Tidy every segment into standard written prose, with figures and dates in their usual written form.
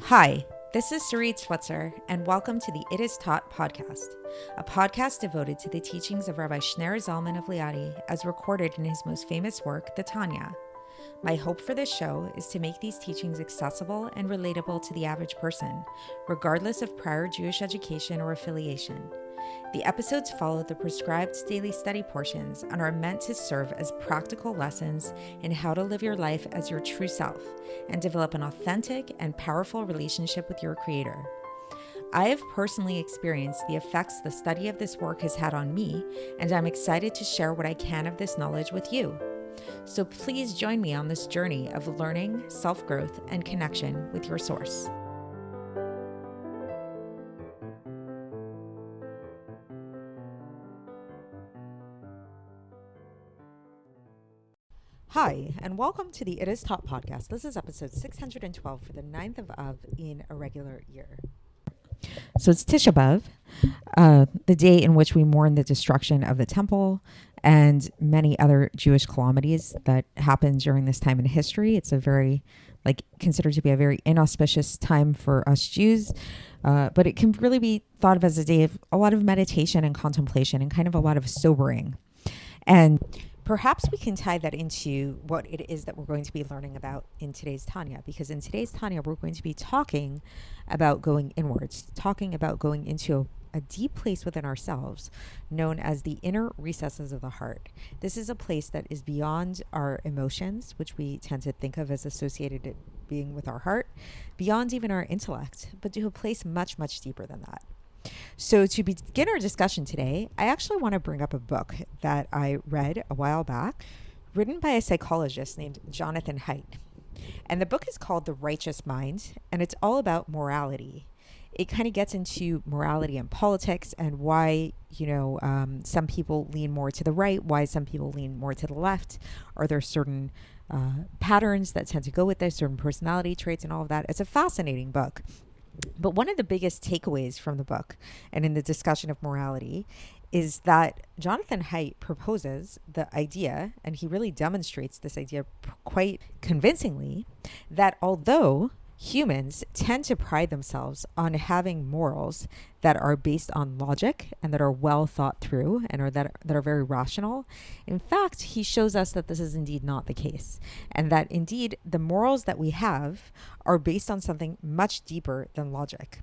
Hi, this is Sarit Switzer, and welcome to the It Is Taught podcast, a podcast devoted to the teachings of Rabbi Shneur Zalman of Liadi as recorded in his most famous work, the Tanya. My hope for this show is to make these teachings accessible and relatable to the average person, regardless of prior Jewish education or affiliation. The episodes follow the prescribed daily study portions and are meant to serve as practical lessons in how to live your life as your true self and develop an authentic and powerful relationship with your Creator. I have personally experienced the effects the study of this work has had on me, and I'm excited to share what I can of this knowledge with you. So please join me on this journey of learning, self-growth, and connection with your source. Hi, and welcome to the It Is Taught podcast. This is episode 612 for the 9th of Av in a regular year. So it's Tisha B'Av, the day in which we mourn the destruction of the temple and many other Jewish calamities that happened during this time in history. It's a very, considered to be a very inauspicious time for us Jews, but it can really be thought of as a day of a lot of meditation and contemplation and kind of a lot of sobering. And perhaps we can tie that into what it is that we're going to be learning about in today's Tanya, because in today's Tanya, we're going to be talking about going inwards, talking about going into a deep place within ourselves known as the inner recesses of the heart. This is a place that is beyond our emotions, which we tend to think of as associated it being with our heart, beyond even our intellect, but to a place much, much deeper than that. So to begin our discussion today, I actually want to bring up a book that I read a while back, written by a psychologist named Jonathan Haidt. And the book is called The Righteous Mind, and it's all about morality. It kind of gets into morality and politics and why, some people lean more to the right, why some people lean more to the left. Are there certain patterns that tend to go with this, certain personality traits and all of that? It's a fascinating book. But one of the biggest takeaways from the book and in the discussion of morality is that Jonathan Haidt proposes the idea, and he really demonstrates this idea quite convincingly, that although humans tend to pride themselves on having morals that are based on logic and that are well thought through and that are very rational. In fact, he shows us that this is indeed not the case, and that indeed the morals that we have are based on something much deeper than logic.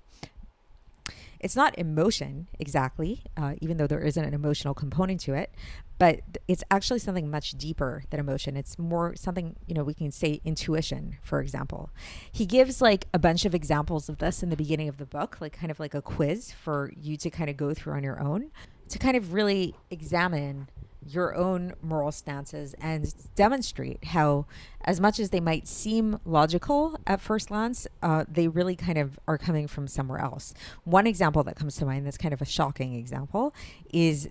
It's not emotion exactly, even though there isn't an emotional component to it, but it's actually something much deeper than emotion. It's more something, we can say intuition, for example. He gives a bunch of examples of this in the beginning of the book, kind of like a quiz for you to kind of go through on your own to kind of really examine your own moral stances and demonstrate how, as much as they might seem logical at first glance, they really kind of are coming from somewhere else. One example that comes to mind that's kind of a shocking example is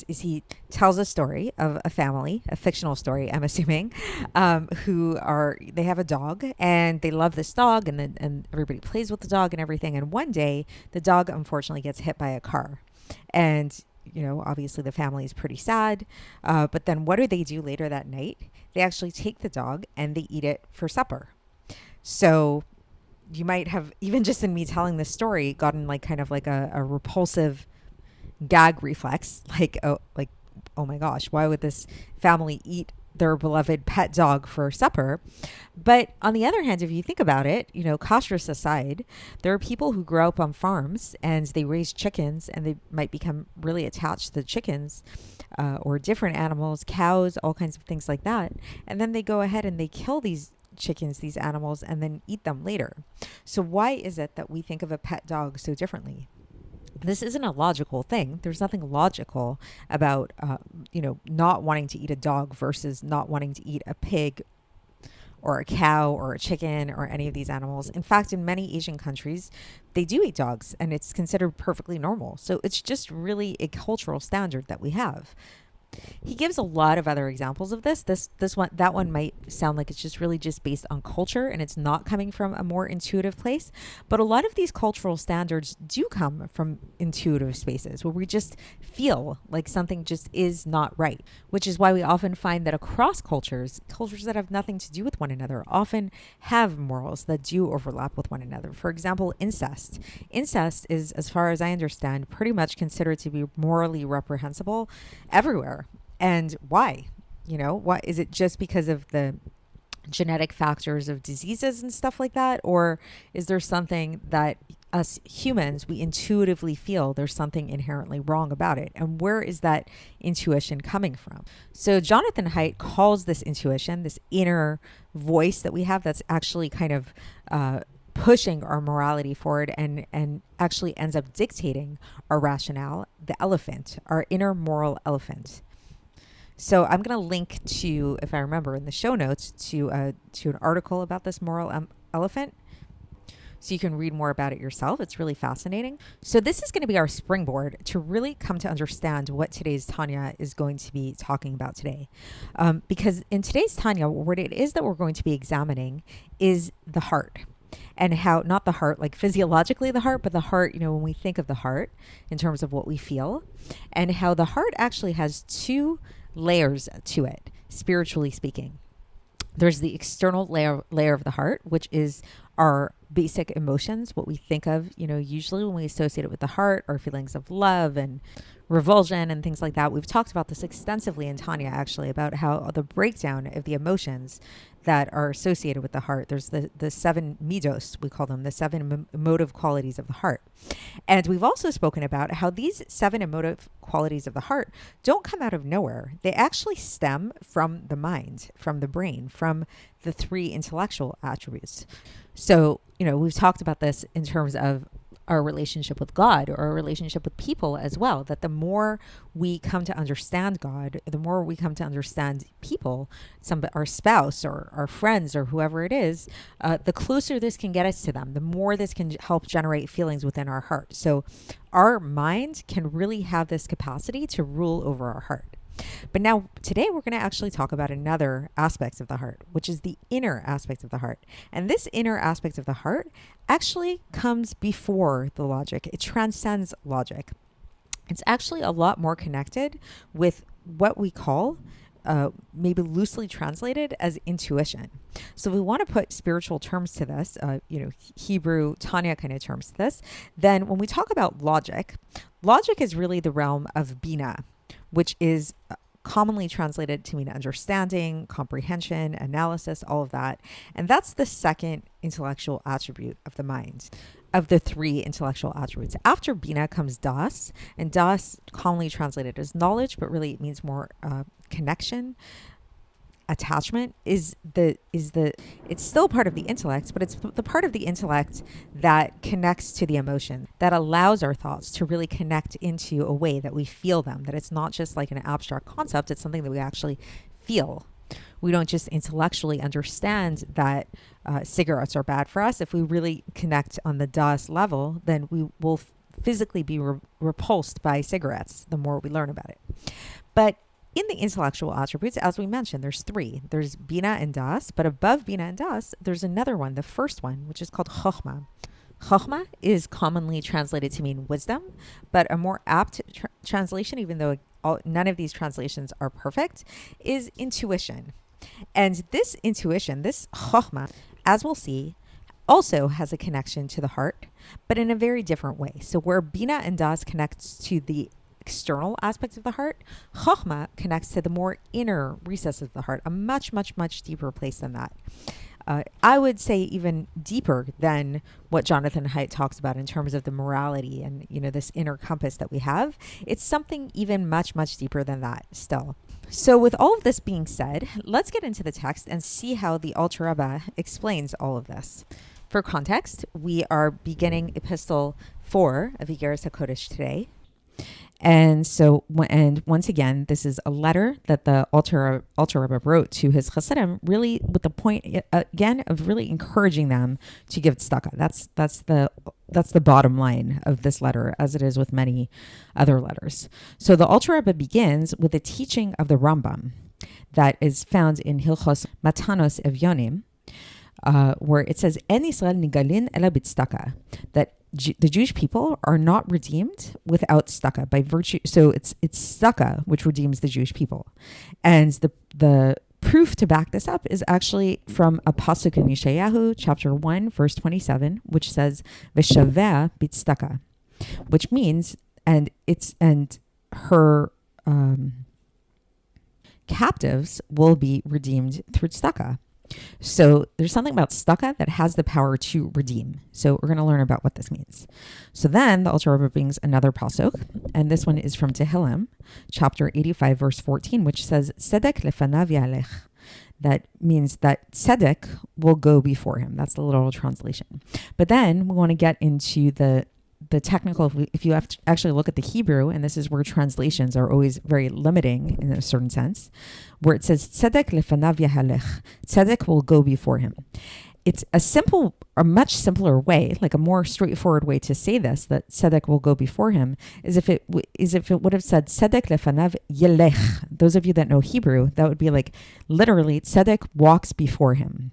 he tells a story of a family, a fictional story, I'm assuming, they have a dog and they love this dog and everybody plays with the dog and everything. And one day the dog unfortunately gets hit by a car, and obviously the family is pretty sad. But then what do they do later that night? They actually take the dog and they eat it for supper. So you might have, even just in me telling this story, gotten kind of a repulsive gag reflex. Oh my gosh, why would this family eat their beloved pet dog for supper? But on the other hand, if you think about it, kashrus aside, there are people who grow up on farms and they raise chickens and they might become really attached to the chickens or different animals, cows, all kinds of things like that. And then they go ahead and they kill these chickens, these animals, and then eat them later. So why is it that we think of a pet dog so differently? This isn't a logical thing. There's nothing logical about, not wanting to eat a dog versus not wanting to eat a pig or a cow or a chicken or any of these animals. In fact, in many Asian countries, they do eat dogs and it's considered perfectly normal. So it's just really a cultural standard that we have. He gives a lot of other examples of this. That one might sound like it's just really just based on culture and it's not coming from a more intuitive place. But a lot of these cultural standards do come from intuitive spaces where we just feel like something just is not right, which is why we often find that across cultures that have nothing to do with one another often have morals that do overlap with one another. For example, incest. Incest is, as far as I understand, pretty much considered to be morally reprehensible everywhere. And why? Why is it just because of the genetic factors of diseases and stuff like that? Or is there something that us humans, we intuitively feel there's something inherently wrong about it? And where is that intuition coming from? So Jonathan Haidt calls this intuition, this inner voice that we have that's actually kind of pushing our morality forward and actually ends up dictating our rationale, the elephant, our inner moral elephant. So I'm going to link to, if I remember in the show notes, to an article about this moral elephant, so you can read more about it yourself. It's really fascinating. So this is going to be our springboard to really come to understand what today's Tanya is going to be talking about today. Because in today's Tanya, what it is that we're going to be examining is the heart. And how, not the heart, like physiologically the heart, but the heart, when we think of the heart in terms of what we feel, and how the heart actually has two layers to it, spiritually speaking. There's the external layer of the heart, which is our basic emotions, what we think of, usually when we associate it with the heart, our feelings of love and revulsion and things like that. We've talked about this extensively in Tanya, actually, about how the breakdown of the emotions that are associated with the heart. There's the seven midos, we call them, the seven emotive qualities of the heart. And we've also spoken about how these seven emotive qualities of the heart don't come out of nowhere. They actually stem from the mind, from the brain, from the three intellectual attributes. So, we've talked about this in terms of our relationship with God or our relationship with people as well, that the more we come to understand God, the more we come to understand people, our spouse or our friends or whoever it is, the closer this can get us to them, the more this can help generate feelings within our heart. So our mind can really have this capacity to rule over our heart. But now today we're going to actually talk about another aspect of the heart, which is the inner aspect of the heart. And this inner aspect of the heart actually comes before the logic. It transcends logic. It's actually a lot more connected with what we call, maybe loosely translated as intuition. So if we want to put spiritual terms to this, Hebrew Tanya kind of terms to this, then when we talk about logic is really the realm of Bina, which is commonly translated to mean understanding, comprehension, analysis, all of that. And that's the second intellectual attribute of the mind, of the three intellectual attributes. After Bina comes Das, and Das commonly translated as knowledge, but really it means more connection. Attachment it's still part of the intellect, but it's the part of the intellect that connects to the emotion, that allows our thoughts to really connect into a way that we feel them, that it's not just like an abstract concept, it's something that we actually feel. We don't just intellectually understand that cigarettes are bad for us. If we really connect on the Das level, then we will physically be repulsed by cigarettes the more we learn about it. But in the intellectual attributes, as we mentioned, there's three. There's Bina and Das, but above Bina and Das, there's another one, the first one, which is called Chokhmah. Chokhmah is commonly translated to mean wisdom, but a more apt translation, even though none of these translations are perfect, is intuition. And this intuition, this Chokhmah, as we'll see, also has a connection to the heart, but in a very different way. So where Bina and Das connects to the external aspects of the heart, Chokhmah connects to the more inner recesses of the heart, a much, much, much deeper place than that. I would say even deeper than what Jonathan Haidt talks about in terms of the morality and, this inner compass that we have. It's something even much, much deeper than that still. So with all of this being said, let's get into the text and see how the Alter Rebbe explains all of this. For context, we are beginning Epistle 4 of Iggeres HaKodesh today. And so, and once again, this is a letter that the Alter Rebbe wrote to his Chassidim, really with the point, again, of really encouraging them to give tzedakah. That's the that's the bottom line of this letter, as it is with many other letters. So the Alter Rebbe begins with a teaching of the Rambam that is found in Hilchos Matanos Evyonim, where it says, "En Israel nigalin ela b'tzedakah," that the Jewish people are not redeemed without tzedakah by virtue. So it's tzedakah which redeems the Jewish people, and the proof to back this up is actually from a pasuk in Yeshayahu chapter 1 verse 27, which says "V'shaveh b'tzedakah," which means and her captives will be redeemed through tzedakah. So there's something about tzedakah that has the power to redeem. So we're going to learn about what this means. So then the Alter Rebbe brings another pasuk, and this one is from Tehillim, chapter 85, verse 14, which says, "Tzedek lefanav yalech." That means that tzedek will go before him. That's the literal translation. But then we want to get into the technical, if you have to actually look at the Hebrew, and this is where translations are always very limiting in a certain sense, where it says, "Tzedek lefanav yahalech," tzedek will go before him. It's a much simpler way, like a more straightforward way to say this, that tzedek will go before him, is if it would have said, "Tzedek lefanav yelech." Those of you that know Hebrew, that would be like, literally, tzedek walks before him.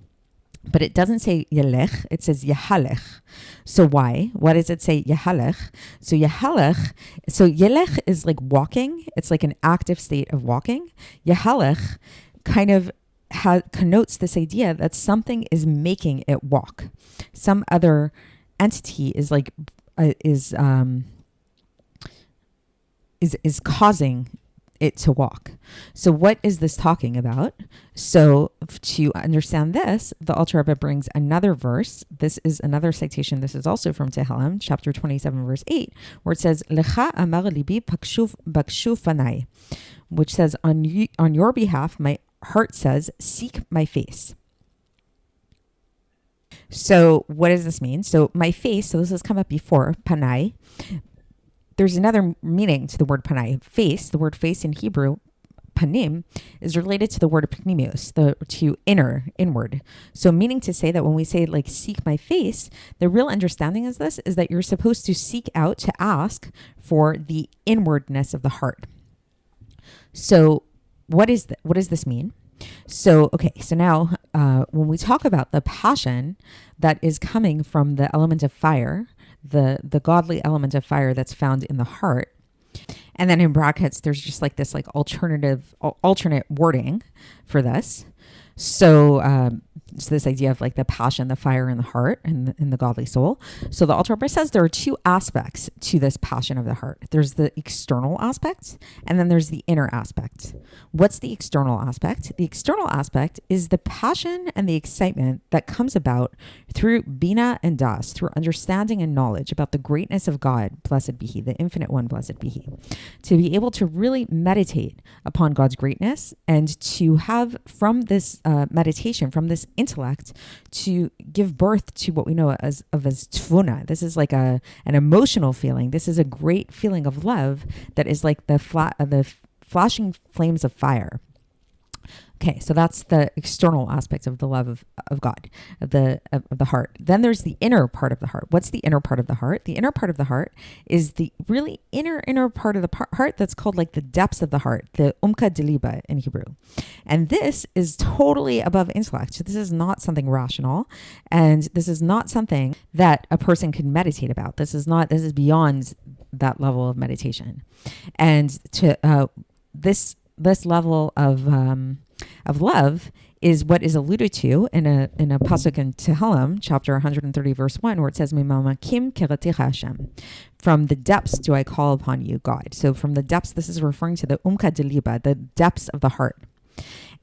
But it doesn't say yelech, it says yahalech. So why? Why does it say yahalech? So yelech is like walking. It's like an active state of walking. Yahalech kind of connotes this idea that something is making it walk. Some other entity is like is causing it to walk. So what is this talking about? So to understand this, the Alter Rebbe brings another verse. This is another citation. This is also from Tehillim, chapter 27, verse 8, where it says, "Lecha amar libi bakshu fanai," which says, on your behalf, my heart says, "Seek my face." So what does this mean? So my face, so this has come up before, panai. There's another meaning to the word panai. Face, the word face in Hebrew, panim, is related to the word pnimius, to inward. So meaning to say that when we say like seek my face, the real understanding is that you're supposed to seek out, to ask for the inwardness of the heart. So what does this mean? So now when we talk about the passion that is coming from the element of fire, the godly element of fire that's found in the heart, and then in brackets there's just like this like alternate wording for this. So it's this idea of like the passion, the fire in the heart and in the godly soul. So the Alter Rebbe says there are two aspects to this passion of the heart. There's the external aspect, and then there's the inner aspect. What's the external aspect? The external aspect is the passion and the excitement that comes about through Bina and Das, through understanding and knowledge about the greatness of God, blessed be He, the infinite one, blessed be He. To be able to really meditate upon God's greatness, and to have from this meditation, from this intellect, to give birth to what we know as tfuna. This is like an emotional feeling. This is a great feeling of love that is like the flashing flames of fire. Okay, so that's the external aspect of the love of God, of the heart. Then there's the inner part of the heart. What's the inner part of the heart? The inner part of the heart is the really inner part of the heart that's called like the depths of the heart, the umka deliba in Hebrew. And this is totally above intellect. So this is not something rational, and this is not something that a person can meditate about. This is beyond that level of meditation. And to this level of love is what is alluded to in a pasuk in Tehillim, chapter 130, verse 1, where it says, "Mimamakim kiratecha Hashem." From the depths do I call upon you, God. So from the depths, this is referring to the umka deliba, the depths of the heart.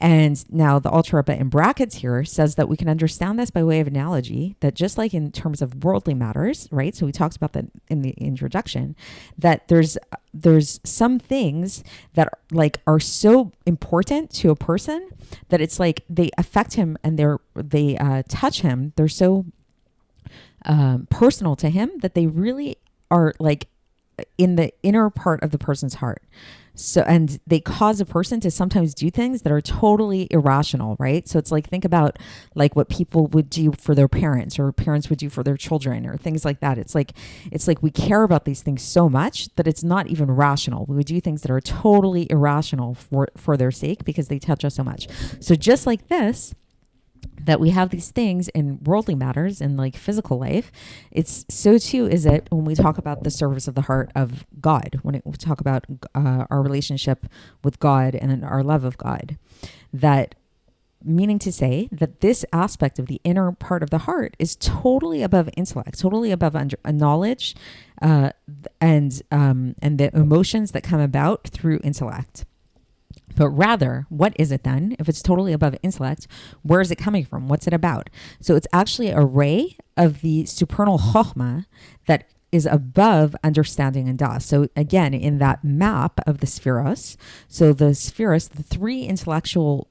And now the Alter Rebbe in brackets here says that we can understand this by way of analogy, that just like in terms of worldly matters, right? So we talked about that in the introduction, that there's some things that are so important to a person that it's like they affect him and they touch him. They're so personal to him that they really are like in the inner part of the person's heart. So, and they cause a person to sometimes do things that are totally irrational, right? So it's like, think about like what people would do for their parents, or parents would do for their children, or things like that. It's like we care about these things so much that it's not even rational. We would do things that are totally irrational for their sake, because they touch us so much. So just like this, that we have these things in worldly matters and like physical life, it's so too is it when we talk about the service of the heart of God, when we talk about our relationship with God and our love of God, that meaning to say that this aspect of the inner part of the heart is totally above intellect, totally above knowledge, and the emotions that come about through intellect. But rather, what is it then? If it's totally above intellect, where is it coming from? What's it about? So it's actually a ray of the supernal chokhmah that is above understanding and das. So again, in that map of the spheros, so the spheros, the three intellectual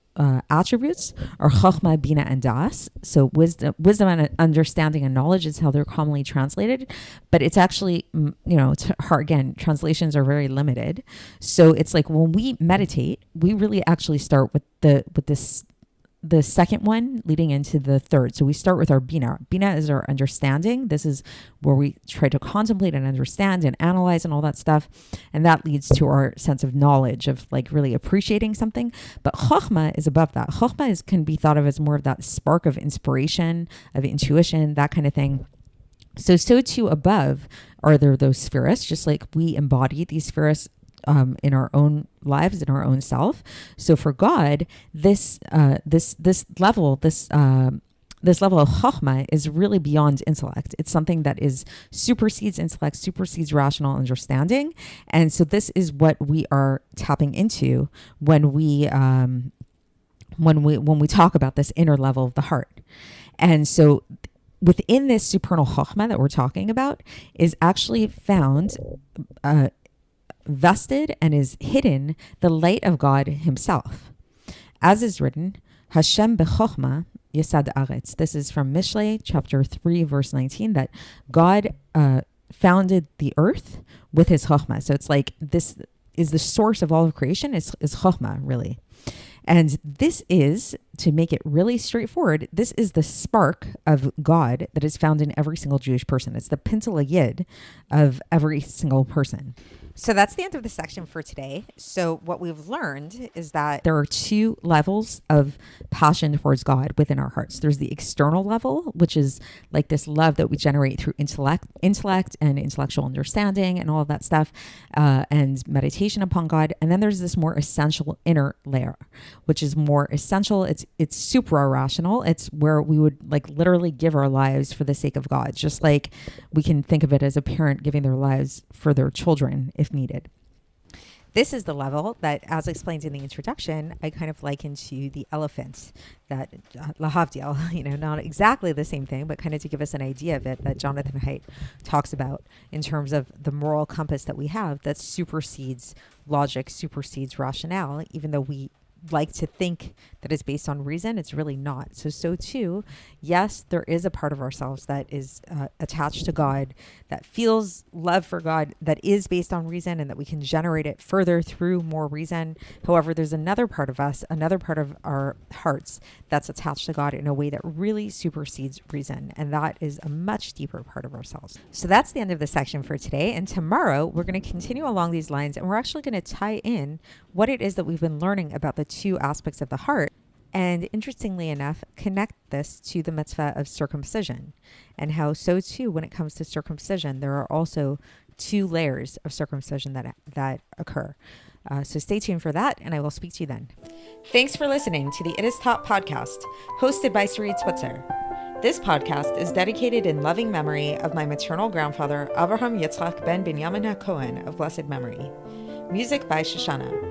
attributes are chokhmah, bina, and das. So wisdom and understanding and knowledge is how they're commonly translated, but it's actually, it's hard. Again, translations are very limited. So it's like when we meditate, we really actually start with the second one leading into the third. So we start with our bina. Bina is our understanding. This is where we try to contemplate and understand and analyze and all that stuff. And that leads to our sense of knowledge, of like really appreciating something. But chokhmah is above that. Chokhmah can be thought of as more of that spark of inspiration, of intuition, that kind of thing. So too above are there those spheres, just like we embody these spheres in our own lives, in our own self. So for God, this level of chokhmah is really beyond intellect. It's something that supersedes intellect, supersedes rational understanding. And so this is what we are tapping into when we talk about this inner level of the heart. And so within this supernal chokhmah that we're talking about is actually found vested and is hidden the light of God himself. As is written, Hashem bechokhmah yesad haaretz. This is from Mishlei chapter 3 verse 19, that God founded the earth with his chokhmah. So it's like this is the source of all of creation, is chokhmah, really. And this is, to make it really straightforward, this is the spark of God that is found in every single Jewish person. It's the pintel yid of every single person. So that's the end of the section for today. So what we've learned is that there are two levels of passion towards God within our hearts. There's the external level, which is like this love that we generate through intellect and intellectual understanding and all of that stuff, and meditation upon God. And then there's this more essential inner layer, which is more essential. It's super irrational. It's where we would like literally give our lives for the sake of God, just like we can think of it as a parent giving their lives for their children if needed. This is the level that, as explained in the introduction, I kind of liken to the elephant that, lahavdil, not exactly the same thing, but kind of to give us an idea of it, that Jonathan Haidt talks about in terms of the moral compass that we have that supersedes logic, supersedes rationale, even though we like to think that is based on reason. It's really not. So too, yes, there is a part of ourselves that is attached to God, that feels love for God, that is based on reason, and that we can generate it further through more reason. However, there's another part of us, another part of our hearts that's attached to God in a way that really supersedes reason. And that is a much deeper part of ourselves. So that's the end of the section for today. And tomorrow we're going to continue along these lines, and we're actually going to tie in what it is that we've been learning about the two aspects of the heart, and interestingly enough, connect this to the mitzvah of circumcision, and how so too, when it comes to circumcision, there are also two layers of circumcision that occur. So stay tuned for that, and I will speak to you then. Thanks for listening to the It Is Taught podcast, hosted by Sarit Switzer. This podcast is dedicated in loving memory of my maternal grandfather, Avraham Yitzchak ben Binyamin HaKohen of blessed memory. Music by Shoshana.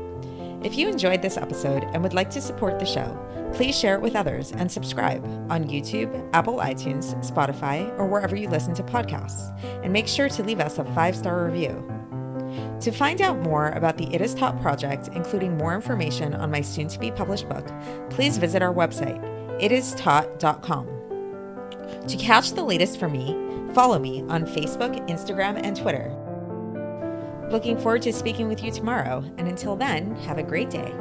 If you enjoyed this episode and would like to support the show, please share it with others and subscribe on YouTube, Apple iTunes, Spotify, or wherever you listen to podcasts. And make sure to leave us a 5-star review. To find out more about the It Is Taught project, including more information on my soon-to-be published book, please visit our website, itistaught.com. To catch the latest from me, follow me on Facebook, Instagram, and Twitter. Looking forward to speaking with you tomorrow. And until then, have a great day.